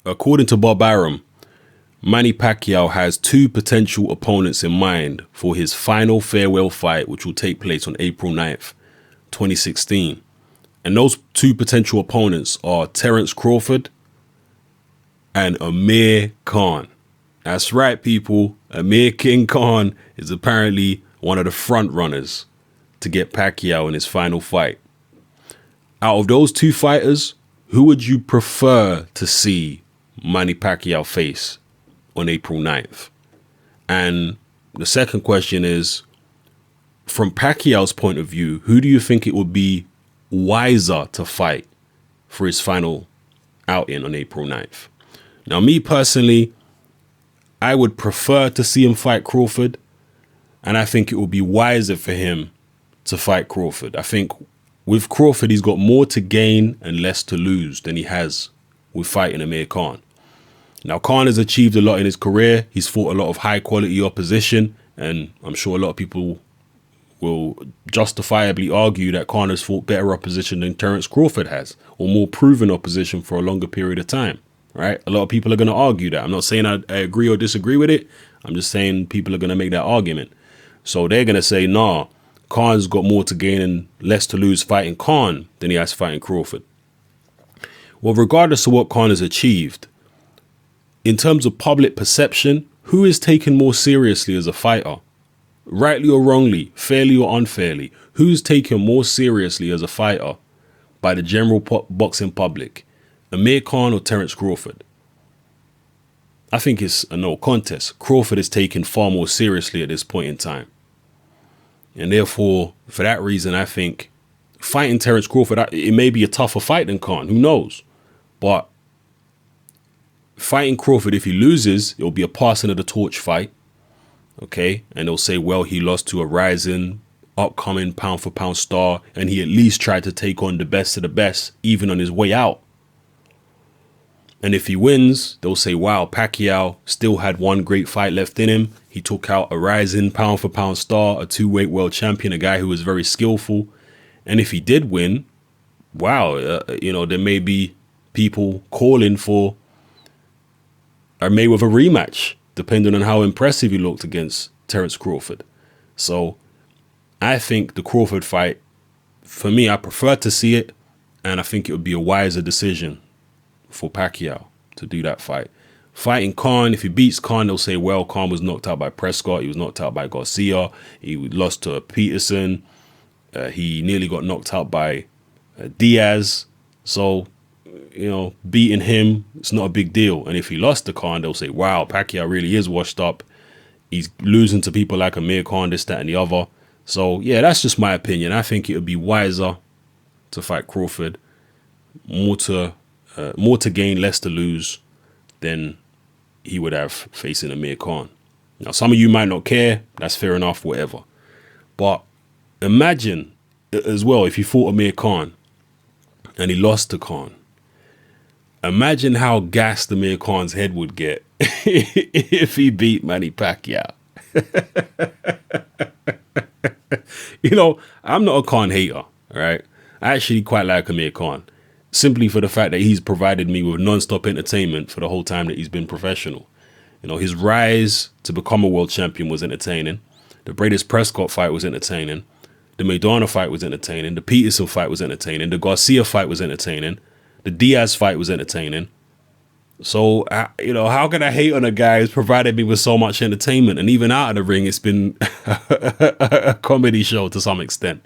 according to Bob Arum, Manny Pacquiao has two potential opponents in mind for his final farewell fight, which will take place on April 9th, 2016. And those two potential opponents are Terence Crawford and Amir Khan. That's right, people. Amir King Khan is apparently one of the front runners to get Pacquiao in his final fight. Out of those two fighters, who would you prefer to see Manny Pacquiao face on April 9th? And the second question is, from Pacquiao's point of view, who do you think it would be wiser to fight for his final outing on April 9th? Now, me personally, I would prefer to see him fight Crawford, and I think it would be wiser for him to fight Crawford. I think with Crawford, he's got more to gain and less to lose than he has with fighting Amir Khan. Now, Khan has achieved a lot in his career. He's fought a lot of high-quality opposition, and I'm sure a lot of people will justifiably argue that Khan has fought better opposition than Terence Crawford has, or more proven opposition for a longer period of time, right? A lot of people are going to argue that. I'm not saying I agree or disagree with it. I'm just saying people are going to make that argument. So they're going to say, nah, Khan's got more to gain and less to lose fighting Khan than he has fighting Crawford. Well, regardless of what Khan has achieved, in terms of public perception, who is taken more seriously as a fighter? Rightly or wrongly, fairly or unfairly, who's taken more seriously as a fighter by the general boxing public? Amir Khan or Terence Crawford? I think it's a no contest. Crawford is taken far more seriously at this point in time. And therefore, for that reason, I think fighting Terence Crawford, it may be a tougher fight than Khan. Who knows? But fighting Crawford, if he loses, it will be a passing of the torch fight. Okay? And they'll say, well, he lost to a rising, upcoming pound-for-pound star, and he at least tried to take on the best of the best, even on his way out. And if he wins, they'll say, wow, Pacquiao still had one great fight left in him. He took out a rising pound-for-pound star, a two-weight world champion, a guy who was very skillful. And if he did win, wow, there may be people calling for a Mayweather rematch, depending on how impressive he looked against Terence Crawford. So I think the Crawford fight, for me, I prefer to see it, and I think it would be a wiser decision for Pacquiao to do that fight. Fighting Khan, if he beats Khan, they'll say, well, Khan was knocked out by Prescott. He was knocked out by Garcia. He lost to Peterson. He nearly got knocked out by Diaz. So, beating him, it's not a big deal. And if he lost to Khan, they'll say, wow, Pacquiao really is washed up. He's losing to people like Amir Khan, this, that, and the other. So, yeah, that's just my opinion. I think it would be wiser to fight Crawford. More to gain, less to lose than he would have facing Amir Khan. Now, some of you might not care. That's fair enough, whatever. But imagine as well, if he fought Amir Khan and he lost to Khan, imagine how gassed Amir Khan's head would get if he beat Manny Pacquiao. I'm not a Khan hater, all right? I actually quite like Amir Khan, simply for the fact that he's provided me with non-stop entertainment for the whole time that he's been professional. His rise to become a world champion was entertaining. The Bradis Prescott fight was entertaining. The Maidana fight was entertaining. The Peterson fight was entertaining. The Garcia fight was entertaining. The Diaz fight was entertaining. So, how can I hate on a guy who's provided me with so much entertainment? And even out of the ring, it's been a comedy show to some extent.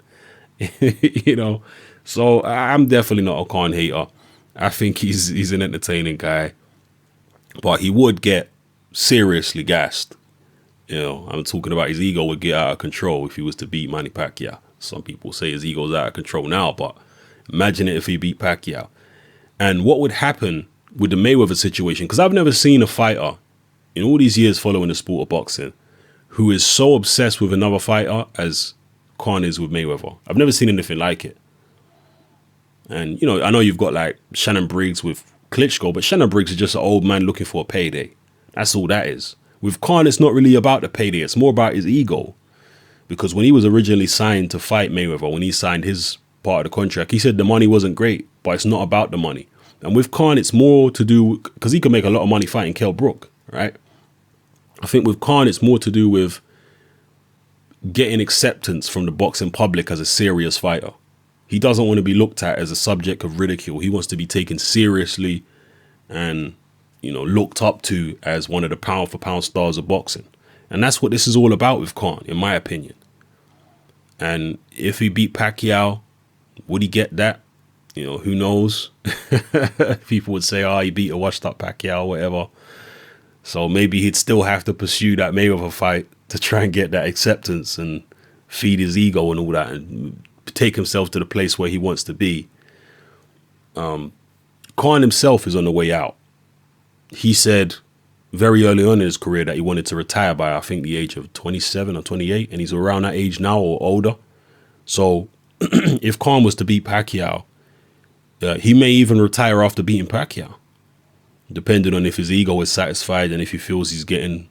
So I'm definitely not a Khan hater. I think he's an entertaining guy. But he would get seriously gassed. I'm talking about his ego would get out of control if he was to beat Manny Pacquiao. Some people say his ego's out of control now, but imagine it if he beat Pacquiao. And what would happen with the Mayweather situation? Because I've never seen a fighter in all these years following the sport of boxing who is so obsessed with another fighter as Khan is with Mayweather. I've never seen anything like it. And, I know you've got like Shannon Briggs with Klitschko, but Shannon Briggs is just an old man looking for a payday. That's all that is. With Khan, it's not really about the payday. It's more about his ego. Because when he was originally signed to fight Mayweather, when he signed his part of the contract, he said the money wasn't great, but it's not about the money. And with Khan, it's more to do, because he can make a lot of money fighting Kell Brook, right? I think with Khan, it's more to do with getting acceptance from the boxing public as a serious fighter. He doesn't want to be looked at as a subject of ridicule. He wants to be taken seriously and, you know, looked up to as one of the pound for pound stars of boxing. And that's what this is all about with Khan, in my opinion. And if he beat Pacquiao, would he get that? You know, who knows? People would say, oh, he beat a washed up Pacquiao or whatever. So maybe he'd still have to pursue that Mayweather fight to try and get that acceptance and feed his ego and all that and take himself to the place where he wants to be. Khan himself is on the way out. He said very early on in his career that he wanted to retire by, I think, the age of 27 or 28, and he's around that age now or older. So if Khan was to beat Pacquiao, he may even retire after beating Pacquiao, depending on if his ego is satisfied and if he feels he's getting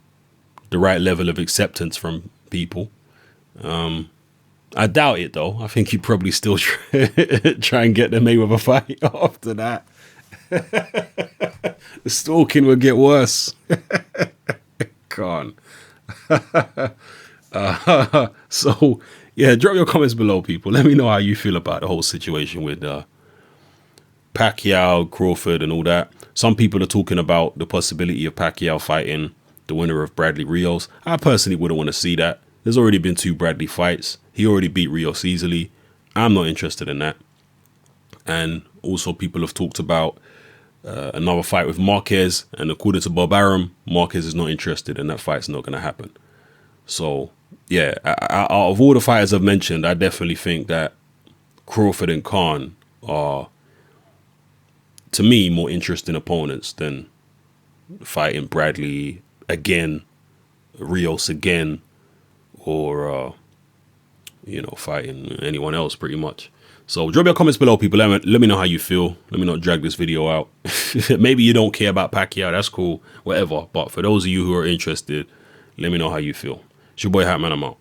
the right level of acceptance from people. I doubt it, though. I think he'd probably still try and get the Mayweather fight after that. The stalking would get worse. Khan. So, yeah, drop your comments below, people. Let me know how you feel about the whole situation with Pacquiao, Crawford, and all that. Some people are talking about the possibility of Pacquiao fighting the winner of Bradley Rios. I personally wouldn't want to see that. There's already been 2 Bradley fights. He already beat Rios easily. I'm not interested in that. And also people have talked about another fight with Marquez. And according to Bob Arum, Marquez is not interested and that fight's not going to happen. So, yeah, out of all the fighters I've mentioned, I definitely think that Crawford and Khan are, to me, more interesting opponents than fighting Bradley again, Rios again, or, you know, fighting anyone else pretty much. So drop your comments below, people. Let me know how you feel. Let me not drag this video out. Maybe you don't care about Pacquiao. That's cool. Whatever. But for those of you who are interested, let me know how you feel. It's your boy PACMAN. I'm out.